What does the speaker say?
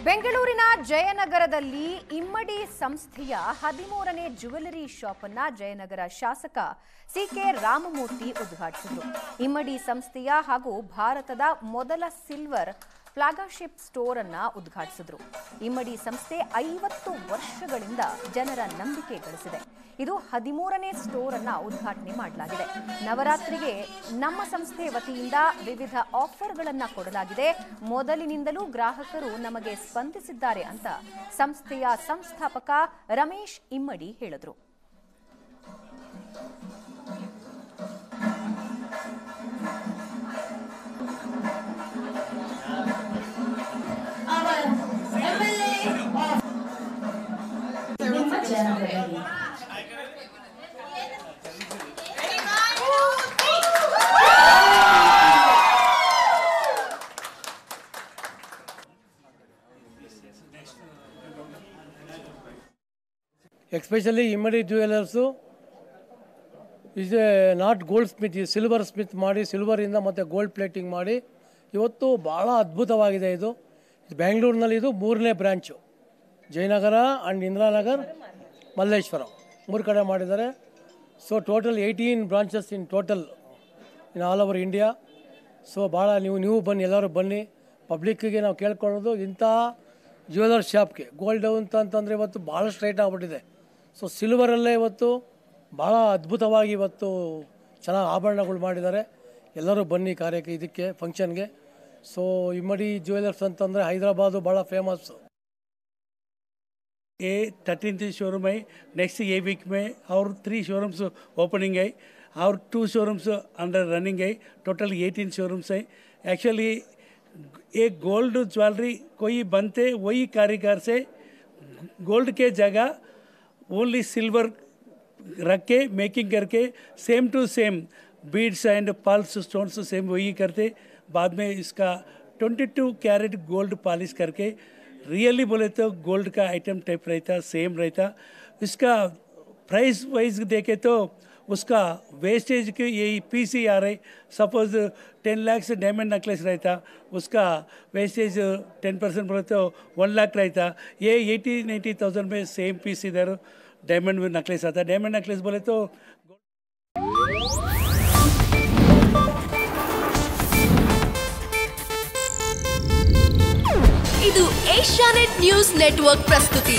ಬೆಂಗಳೂರಿನ ಜಯನಗರದಲ್ಲಿ ಇಮ್ಮಡಿ ಸಂಸ್ಥೆಯ 13ನೇ jewellery shop ಅನ್ನು ಜಯನಗರ ಶಾಸಕ ಸಿಕೆ ರಾಮಮೂರ್ತಿ ಉದ್ಘಾಟಿಸಿದರು. ಇಮ್ಮಡಿ ಸಂಸ್ಥೆಯ ಹಾಗೂ ಭಾರತದ ಮೊದಲ ಸಿಲ್ವರ್ ಫ್ಲಾಗರ್‌ಶಿಪ್ ಸ್ಟೋರ್ ಅನ್ನು ಉದ್ಘಾಟಿಸಿದರು. ಇಮ್ಮಡಿ ಸಂಸ್ಥೆ 50 ವರ್ಷಗಳಿಂದ ಜನರ ನಂಬಿಕೆ ಗಳಿಸಿದೆ. ಇದು 13ನೇ ಸ್ಟೋರ್ ಅನ್ನು ಉದ್ಘಾಟನೆ ಮಾಡಲಾಗಿದೆ. ನವರಾತ್ರಿಗೆ ನಮ್ಮ ಸಂಸ್ಥೆ ವತಿಯಿಂದ ವಿವಿಧ ಆಫರ್ಗಳನ್ನು ಕೊಡಲಾಗಿದೆ. ಮೊದಲಿನಿಂದಲೂ ಗ್ರಾಹಕರು ನಮಗೆ ಸ್ಪಂದಿಸಿದ್ದಾರೆ ಅಂತ ಸಂಸ್ಥೆಯ ಸಂಸ್ಥಾಪಕ ರಮೇಶ್ ಇಮ್ಮಡಿ ಹೇಳಿದರು. Especially Immadi Jewelers is not goldsmith, silver smith ಮಾಡಿ ಸಿಲ್ವರ್ ಇಂದ ಮತ್ತೆ ಗೋಲ್ಡ್ ಪ್ಲೇಟಿಂಗ್ ಮಾಡಿ ಇವತ್ತು ಬಹಳ ಅದ್ಭುತವಾಗಿದೆ. ಇದು ಬೆಂಗಳೂರಿನಲ್ಲಿ ಇದು 3ನೇ ಬ್ರಾಂಚು. ಜಯನಗರ ಆ್ಯಂಡ್ ಇಂದಿರಾನಗರ್, ಮಲ್ಲೇಶ್ವರ 3 ಕಡೆ ಮಾಡಿದ್ದಾರೆ. So total 18 branches in total in all over India. So ಭಾಳ ನೀವು ಬನ್ನಿ, ಎಲ್ಲರೂ ಬನ್ನಿ. ಪಬ್ಲಿಕ್ಕಿಗೆ ನಾವು ಕೇಳ್ಕೊಳ್ಳೋದು ಇಂಥ ಜ್ಯುವೆಲರ್ ಶಾಪ್ಗೆ ಗೋಲ್ಡ್ ಅಂತಂದರೆ ಇವತ್ತು ಭಾಳಷ್ಟು ರೇಟ್ ಆಗಿಬಿಟ್ಟಿದೆ. ಸೊ ಸಿಲ್ವರಲ್ಲೇ ಇವತ್ತು ಭಾಳ ಅದ್ಭುತವಾಗಿ ಇವತ್ತು ಚೆನ್ನಾಗಿ ಆಭರಣಗಳು ಮಾಡಿದ್ದಾರೆ. ಎಲ್ಲರೂ ಬನ್ನಿ ಕಾರ್ಯಕ್ಕೆ, ಇದಕ್ಕೆ ಫಂಕ್ಷನ್ಗೆ. ಸೊ ಇಮ್ಮಡಿ ಜ್ಯುವೆಲರ್ಸ್ ಅಂತಂದರೆ ಹೈದರಾಬಾದು ಭಾಳ ಫೇಮಸ್ಸು. ये 13th शोरूम है. नेक्स्ट ये वीक में और 3 शोरूम्स ओपनिंग है और 2 शोरूम्स अंडर रनिंग है. टोटल 18 शोरूम्स है. एक्चुअली एक गोल्ड ज्वेलरी कोई बनते वही कारीगर से गोल्ड के जगह ओनली सिल्वर रख के मेकिंग करके same to same beads and pearls stones same वही करते. बाद में इसका 22 कैरेट गोल्ड पॉलिश करके रियली बोले तो गोल्ड का आइटम टाइप रहता, सेम रहता. इसका प्राइस वाइज देखे तो उसका वेस्टेज के यही पीसी आ रही. सपोज 10 लाख से डायमंड नेकलेस रहता, उसका वेस्टेज 10% बोले तो 1 लाख रहता. ये 80,000 में सेम पीस इधर डायमंड नेकलेस आता. डायमंड नेकलेस बोले तो ಇದು ಏಷ್ಯಾನೆಟ್ ನ್ಯೂಸ್ ನೆಟ್ವರ್ಕ್ ಪ್ರಸ್ತುತಿ.